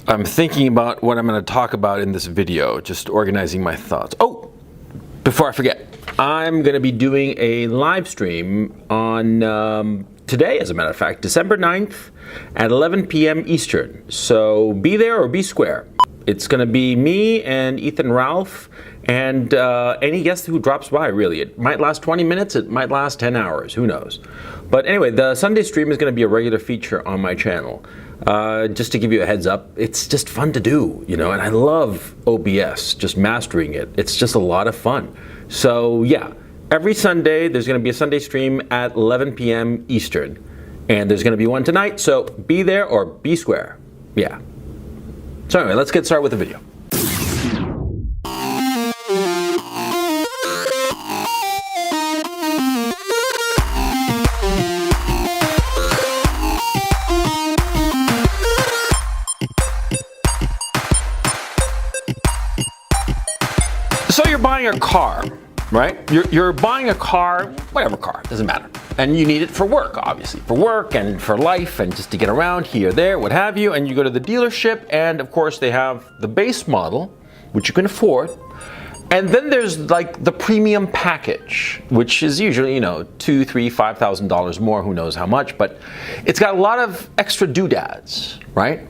I'm thinking about what I'm going to talk about in this video, just organizing my thoughts. Oh, before I forget, I'm going to be doing a live stream on today, as a matter of fact, December 9th at 11 p.m. Eastern. So be there or be square. It's going to be me and Ethan Ralph and any guest who drops by, really. It might last 20 minutes, it might last 10 hours, who knows. But anyway, the Sunday stream is going to be a regular feature on my channel. Just to give you a heads up, it's just fun to do, you know, and I love OBS, just mastering it. It's just a lot of fun. So yeah, every Sunday there's going to be a Sunday stream at 11 p.m. Eastern, and there's going to be one tonight, so be there or be square. Yeah. So anyway, let's get started with the video. So you're buying a car, right? You're buying a car, whatever car, doesn't matter. And you need it for work, obviously. For work and for life and just to get around here, there, what have you. And you go to the dealership and of course they have the base model, which you can afford. And then there's like the premium package, which is usually, you know, $2,000, $3,000, $5,000 more, who knows how much. But it's got a lot of extra doodads, right?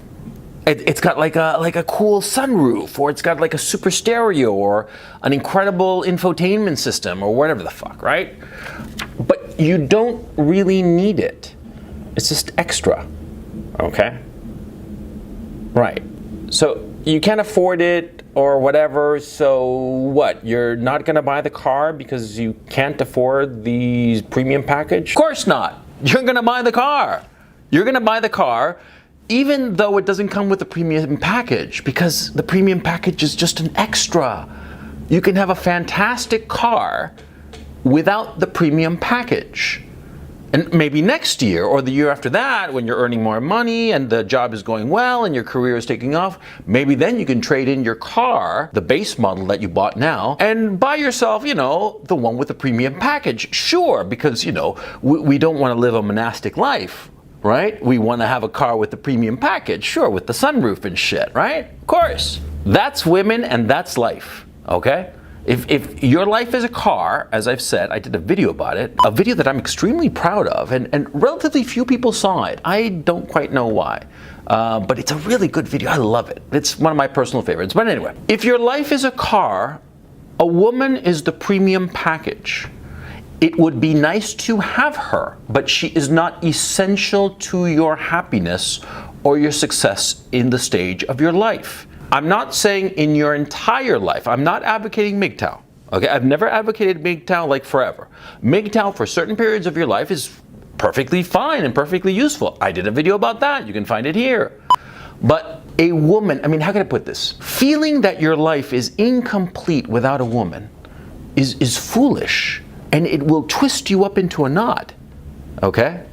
It's got like a cool sunroof, or it's got like a super stereo, or an incredible infotainment system, or whatever the fuck, right? But you don't really need it. It's just extra, okay? Right. So you can't afford it or whatever, so what? You're not gonna buy the car because you can't afford the premium package? Of course not. You're gonna buy the car. You're gonna buy the car even though it doesn't come with the premium package, because the premium package is just an extra. You can have a fantastic car without the premium package. And maybe next year or the year after that, when you're earning more money and the job is going well and your career is taking off, maybe then you can trade in your car, the base model that you bought now, and buy yourself, you know, the one with the premium package. Sure, because, you know, we don't want to live a monastic life. Right? We want to have a car with the premium package, sure, with the sunroof and shit, right? Of course. That's women and that's life, okay? If your life is a car, as I've said, I did a video about it, a video that I'm extremely proud of, and relatively few people saw it. I don't quite know why, but it's a really good video. I love it. It's one of my personal favorites. But anyway, if your life is a car, a woman is the premium package. It would be nice to have her, but she is not essential to your happiness or your success in the stage of your life. I'm not saying in your entire life. I'm not advocating MGTOW. Okay, I've never advocated MGTOW like forever. MGTOW for certain periods of your life is perfectly fine and perfectly useful. I did a video about that. You can find it here. But a woman, I mean, how can I put this? Feeling that your life is incomplete without a woman is foolish. And it will twist you up into a knot, okay?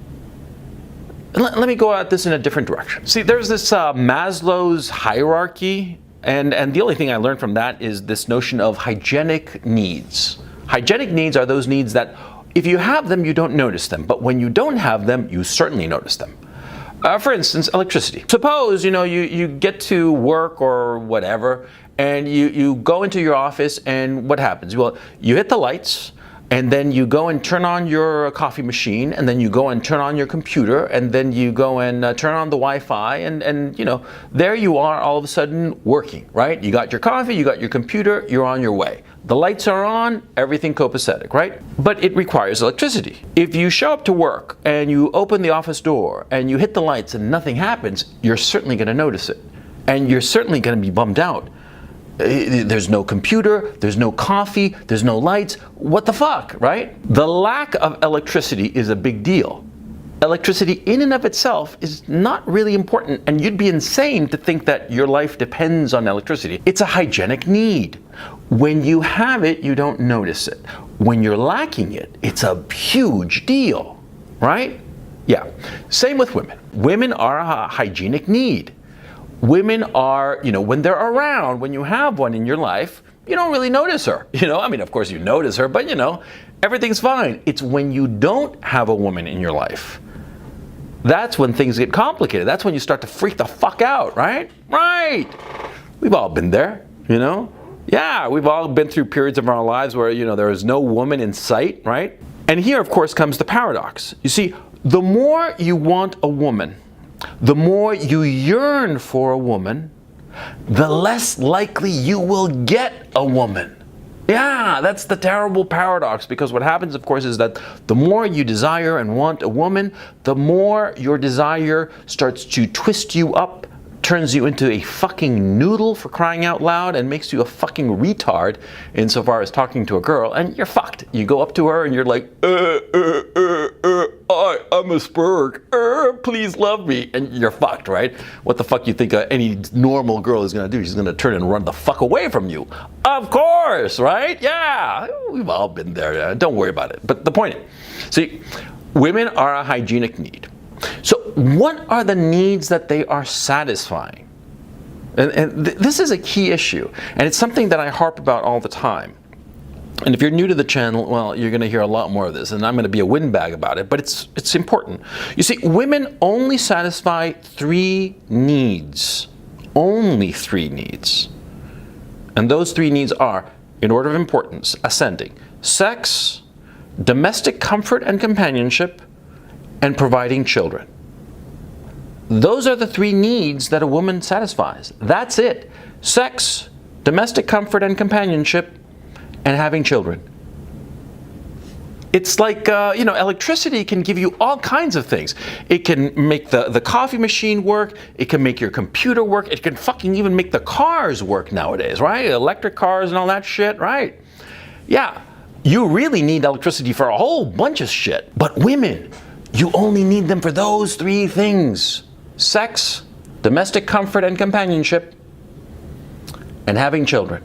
Let me go at this in a different direction. See, there's this Maslow's hierarchy, and the only thing I learned from that is this notion of hygienic needs. Hygienic needs are those needs that if you have them, you don't notice them, but when you don't have them, you certainly notice them. For instance, electricity. Suppose, you know, you get to work or whatever, and you go into your office, and what happens? Well, you hit the lights, and then you go and turn on your coffee machine, and then you go and turn on your computer, and then you go and turn on the Wi-Fi, and you know, there you are all of a sudden working, right? You got your coffee, you got your computer, you're on your way. The lights are on, everything copacetic, right? But it requires electricity. If you show up to work and you open the office door and you hit the lights and nothing happens, you're certainly gonna notice it. And you're certainly gonna be bummed out. There's no computer, there's no coffee, there's no lights. What the fuck, right? The lack of electricity is a big deal. Electricity in and of itself is not really important, and you'd be insane to think that your life depends on electricity. It's a hygienic need. When you have it, you don't notice it. When you're lacking it, it's a huge deal, right? Yeah, same with women. Women are a hygienic need. Women are, you know, when they're around, when you have one in your life, you don't really notice her. You know, I mean, of course you notice her, but you know, everything's fine. It's when you don't have a woman in your life That's when things get complicated. That's when you start to freak the fuck out, right? Right. We've all been there, you know? Yeah, we've all been through periods of our lives where, you know, there is no woman in sight, right? And here, of course, comes the paradox. You see, the more you want a woman, the more you yearn for a woman, the less likely you will get a woman. Yeah, that's the terrible paradox, because what happens, of course, is that the more you desire and want a woman, the more your desire starts to twist you up, turns you into a fucking noodle, for crying out loud, and makes you a fucking retard insofar as talking to a girl, and you're fucked. You go up to her and you're like, I'm a spurg, please love me, and you're fucked, right? What the fuck you think any normal girl is gonna do? She's gonna turn and run the fuck away from you. Of course, right? Yeah, we've all been there. Don't worry about it. But the point is, see, women are a hygienic need. So what are the needs that they are satisfying? And this is a key issue, and it's something that I harp about all the time. And if you're new to the channel, well, you're going to hear a lot more of this, and I'm going to be a windbag about it, but it's important. You see, women only satisfy 3 needs. Only 3 needs. And those 3 needs are, in order of importance, ascending: sex, domestic comfort and companionship, and providing children. Those are the 3 needs that a woman satisfies. That's it. Sex, domestic comfort and companionship, and having children. It's like, you know, electricity can give you all kinds of things. It can make the coffee machine work. It can make your computer work. It can fucking even make the cars work nowadays, right? Electric cars and all that shit, right? Yeah, you really need electricity for a whole bunch of shit. But women, you only need them for those 3 things: sex, domestic comfort and companionship, and having children.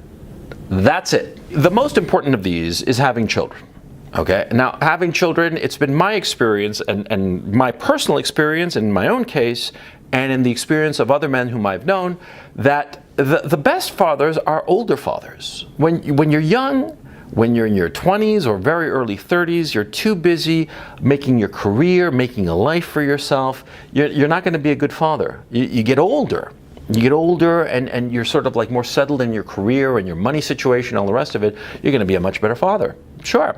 That's it. The most important of these is having children. Okay, now having children, it's been my experience and my personal experience in my own case, and in the experience of other men whom I've known, that the best fathers are older fathers. When you're young, when you're in your 20s or very early 30s, you're too busy making your career, making a life for yourself. You're not going to be a good father. You get older. You get older and you're sort of like more settled in your career and your money situation, all the rest of it, you're going to be a much better father. Sure.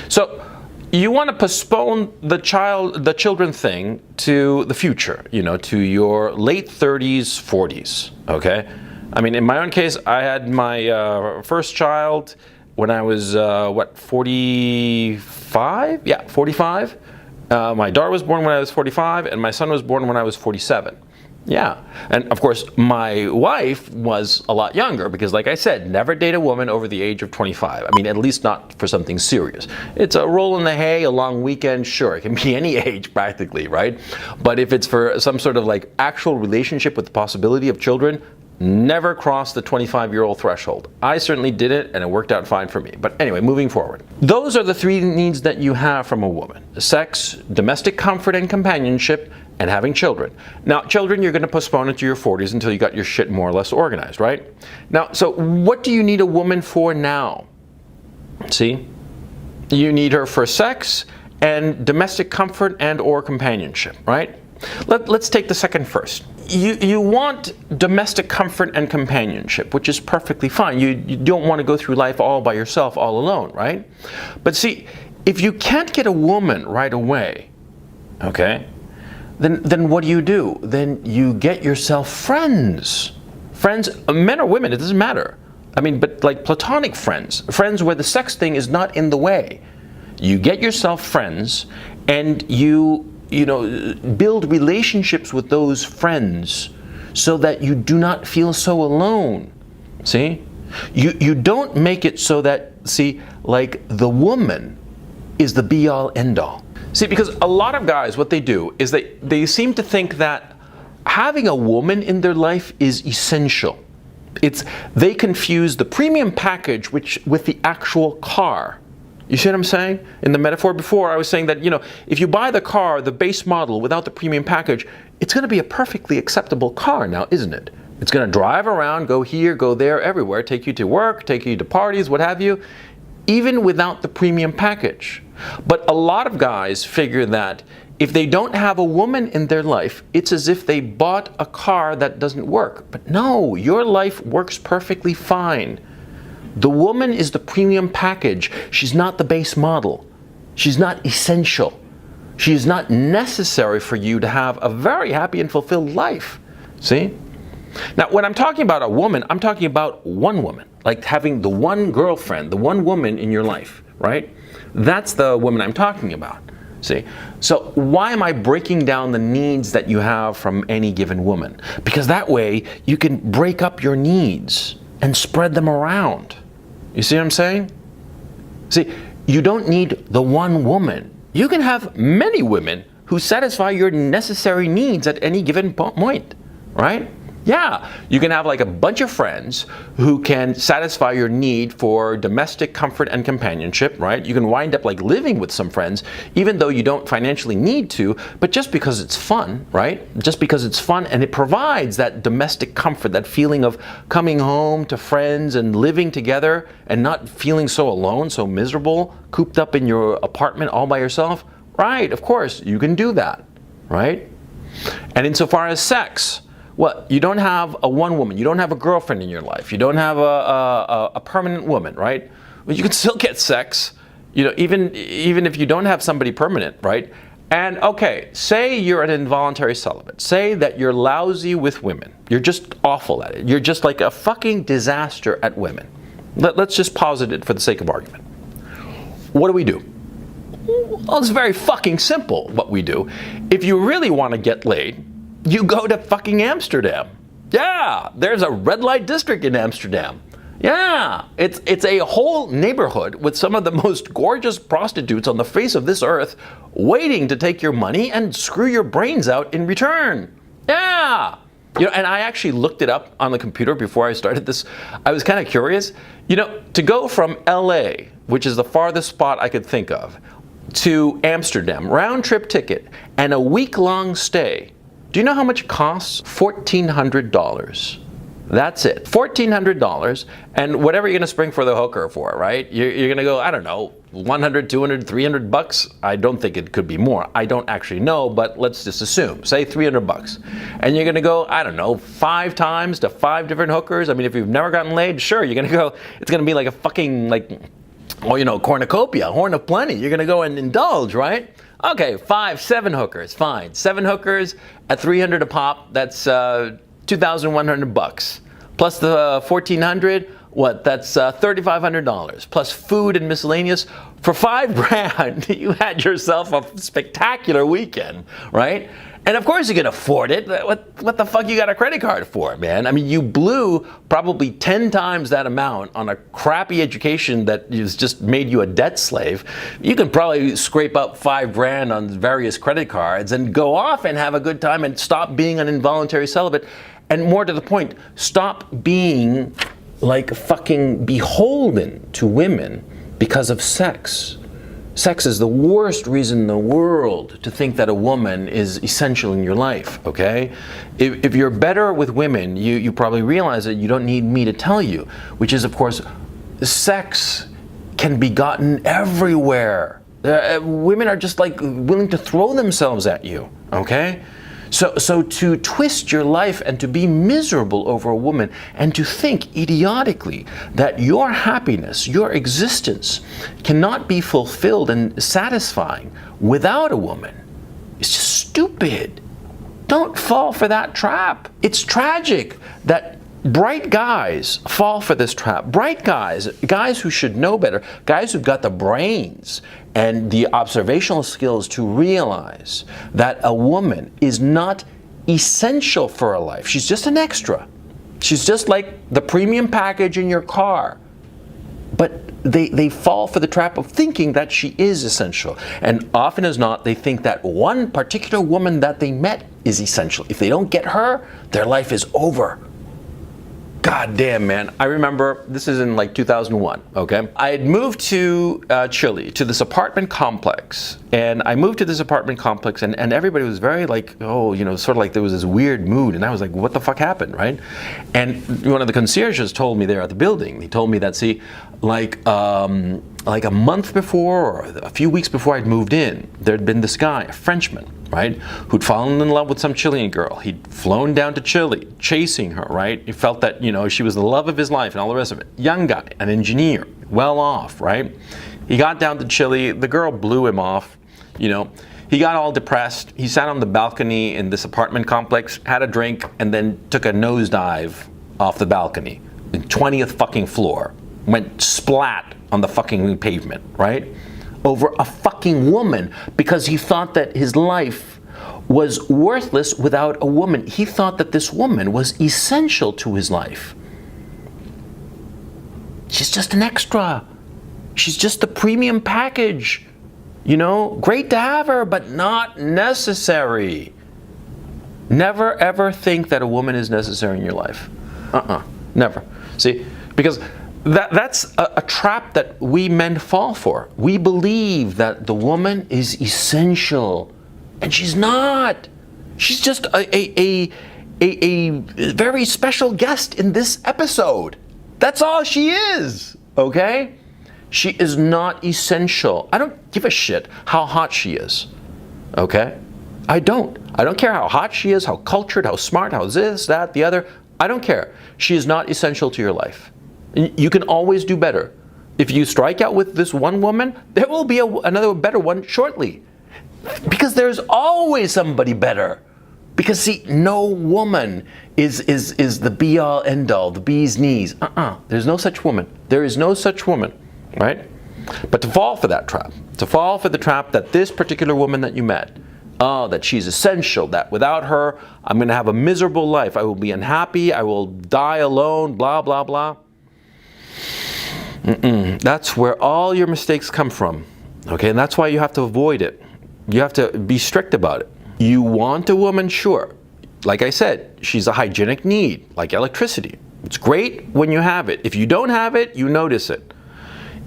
So you want to postpone the children thing to the future, you know, to your late 30s, 40s, okay? I mean, in my own case, I had my first child when I was, 45? Yeah, 45. My daughter was born when I was 45, and my son was born when I was 47. Yeah, and of course my wife was a lot younger because, like I said, never date a woman over the age of 25. I mean, at least not for something serious. It's a roll in the hay, a long weekend, sure, it can be any age practically, right? But if it's for some sort of like actual relationship with the possibility of children, never cross the 25-year-old threshold. I certainly did it, and it worked out fine for me. But anyway, moving forward. Those are the 3 needs that you have from a woman: sex, domestic comfort and companionship, and having children. Now, children, you're going to postpone it to your 40s until you got your shit more or less organized, right? Now, so what do you need a woman for now? See? You need her for sex and domestic comfort and or companionship, right? Let's take the second first. You want domestic comfort and companionship, which is perfectly fine. You don't want to go through life all by yourself, all alone, right? But see, if you can't get a woman right away, okay, then what do? Then you get yourself friends. Friends, men or women, it doesn't matter. I mean, but like platonic friends. Friends where the sex thing is not in the way. You get yourself friends, and you know, build relationships with those friends so that you do not feel so alone. See? You don't make it so that, see, like the woman is the be-all, end-all. See, because a lot of guys, what they do is they seem to think that having a woman in their life is essential. They confuse the premium package with the actual car. You see what I'm saying? In the metaphor before, I was saying that, you know, if you buy the car, the base model, without the premium package, it's going to be a perfectly acceptable car now, isn't it? It's going to drive around, go here, go there, everywhere, take you to work, take you to parties, what have you, even without the premium package. But a lot of guys figure that if they don't have a woman in their life, it's as if they bought a car that doesn't work. But no, your life works perfectly fine. The woman is the premium package. She's not the base model. She's not essential. She is not necessary for you to have a very happy and fulfilled life. See? Now, when I'm talking about a woman, I'm talking about one woman, like having the one girlfriend, the one woman in your life, right? That's the woman I'm talking about. See? So why am I breaking down the needs that you have from any given woman? Because that way you can break up your needs and spread them around. You see what I'm saying? See, you don't need the one woman. You can have many women who satisfy your necessary needs at any given point, right? Yeah, you can have like a bunch of friends who can satisfy your need for domestic comfort and companionship, right? You can wind up like living with some friends, even though you don't financially need to, but just because it's fun, right? Just because it's fun and it provides that domestic comfort, that feeling of coming home to friends and living together and not feeling so alone, so miserable, cooped up in your apartment all by yourself. Right, of course, you can do that, right? And insofar as sex, well, you don't have a one woman, you don't have a girlfriend in your life, you don't have a permanent woman, right? Well, you can still get sex, you know, even if you don't have somebody permanent, right? And okay, say you're an involuntary celibate. Say that you're lousy with women. You're just awful at it. You're just like a fucking disaster at women. Let's just posit it for the sake of argument. What do we do? Well, it's very fucking simple what we do. If you really want to get laid, you go to fucking Amsterdam. Yeah, there's a red light district in Amsterdam. Yeah, it's a whole neighborhood with some of the most gorgeous prostitutes on the face of this earth waiting to take your money and screw your brains out in return. Yeah. You know, and I actually looked it up on the computer before I started this. I was kind of curious. You know, to go from LA, which is the farthest spot I could think of, to Amsterdam, round trip ticket, and a week-long stay. Do you know how much it costs? $1,400. That's it. $1,400, and whatever you're going to spring for the hooker for, right? You're going to go, I don't know, 100, 200, 300 bucks. I don't think it could be more. I don't actually know, but let's just assume. Say 300 bucks. And you're going to go, I don't know, 5 times to 5 different hookers. I mean, if you've never gotten laid, sure, you're going to go, it's going to be like a fucking, like, oh, you know, cornucopia, horn of plenty. You're going to go and indulge, right? Okay, 5, 7 hookers, fine. 7 hookers at 300 a pop, that's 2,100 bucks. Plus the 1,400, what? That's $3,500. Plus food and miscellaneous. For $5,000, you had yourself a spectacular weekend, right? And of course you can afford it. What the fuck you got a credit card for, man? I mean, you blew probably 10 times that amount on a crappy education that has just made you a debt slave. You can probably scrape up $5,000 on various credit cards and go off and have a good time and stop being an involuntary celibate. And more to the point, stop being like fucking beholden to women because of sex. Sex is the worst reason in the world to think that a woman is essential in your life, okay? If you're better with women, you probably realize that you don't need me to tell you, which is, of course, sex can be gotten everywhere. Women are just like willing to throw themselves at you, okay? So to twist your life and to be miserable over a woman and to think idiotically that your happiness, your existence cannot be fulfilled and satisfying without a woman is just stupid. Don't fall for that trap. It's tragic that bright guys fall for this trap. Bright guys who should know better, guys who've got the brains and the observational skills to realize that a woman is not essential for a life. She's just an extra. She's just like the premium package in your car. But they fall for the trap of thinking that she is essential. And often as not, they think that one particular woman that they met is essential. If they don't get her, their life is over. God damn, man. I remember, this is in like 2001, okay? I had moved to Chile, to this apartment complex. And I moved to this apartment complex and everybody was very like, oh, you know, sort of like there was this weird mood. And I was like, what the fuck happened, right? And one of the concierges told me there at the building, he told me that, see, like, like a month before or a few weeks before I'd moved in, there'd been this guy, a Frenchman, right, who'd fallen in love with some Chilean girl. He'd flown down to Chile, chasing her, right? He felt that, she was the love of his life and all the rest of it. Young guy, an engineer, well off, right? He got down to Chile. The girl blew him off, He got all depressed. He sat on the balcony in this apartment complex, had a drink, and then took a nosedive off the balcony. The 20th fucking floor. Went splat on the fucking pavement, right? Over a fucking woman, because he thought that his life was worthless without a woman. He thought that this woman was essential to his life. She's just an extra. She's just the premium package. Great to have her, but not necessary. Never ever think that a woman is necessary in your life. Never. See, because that's a trap that we men fall for. We believe that the woman is essential, and she's not. She's just a very special guest in this episode. That's all she is, okay? She is not essential. I don't give a shit how hot she is, okay? I don't care how hot she is, how cultured, how smart, how this, that, the other. I don't care. She is not essential to your life. You can always do better. If you strike out with this one woman, there will be another better one shortly. Because there's always somebody better. Because see, no woman is the be-all, end-all, the bee's knees. There's no such woman. There is no such woman, right? But to fall for that trap, to fall for the trap that this particular woman that you met, that she's essential, that without her, I'm going to have a miserable life. I will be unhappy. I will die alone, blah, blah, blah. That's where all your mistakes come from. Okay, and that's why you have to avoid it. You have to be strict about it. You want a woman, sure. Like I said, she's a hygienic need, like electricity. It's great when you have it. If you don't have it, you notice it.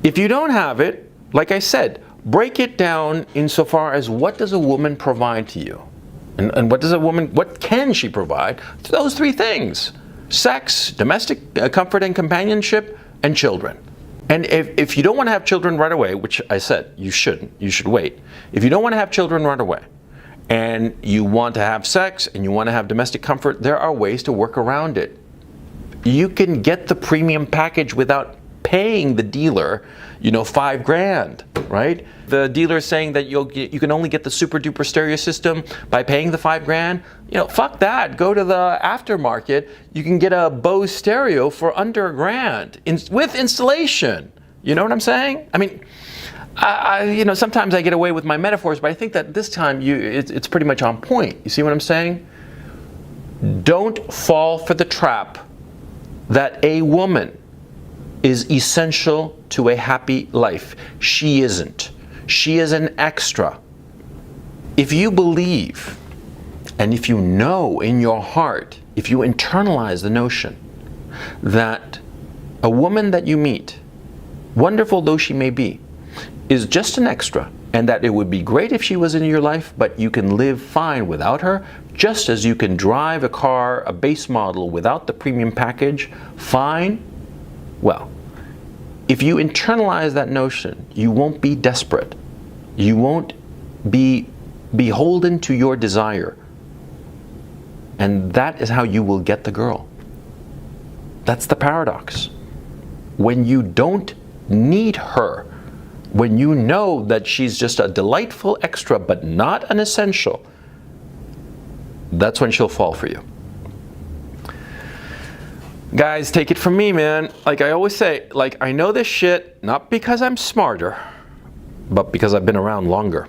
If you don't have it, like I said, break it down insofar as what does a woman provide to you? And what can she provide? Those three things: sex, domestic comfort and companionship, and children. And if you don't want to have children right away, which I said you shouldn't, you should wait. If you don't want to have children right away, and you want to have sex, and you want to have domestic comfort, there are ways to work around it. You can get the premium package without paying the dealer, $5,000, right? The dealer is saying that you can only get the super duper stereo system by paying the $5,000. Fuck that. Go to the aftermarket. You can get a Bose stereo for under $1,000 with installation. You know what I'm saying? I mean, sometimes I get away with my metaphors, but I think that this time it's pretty much on point. You see what I'm saying? Don't fall for the trap that a woman is essential to a happy life. She isn't. She is an extra. If you believe, and if you know in your heart, if you internalize the notion that a woman that you meet, wonderful though she may be, is just an extra, and that it would be great if she was in your life, but you can live fine without her, just as you can drive a car, a base model, without the premium package, fine. Well, if you internalize that notion, you won't be desperate. You won't be beholden to your desire. And that is how you will get the girl. That's the paradox. When you don't need her, when you know that she's just a delightful extra but not an essential, that's when she'll fall for you. Guys, take it from me, man. Like I always say, I know this shit not because I'm smarter, but because I've been around longer.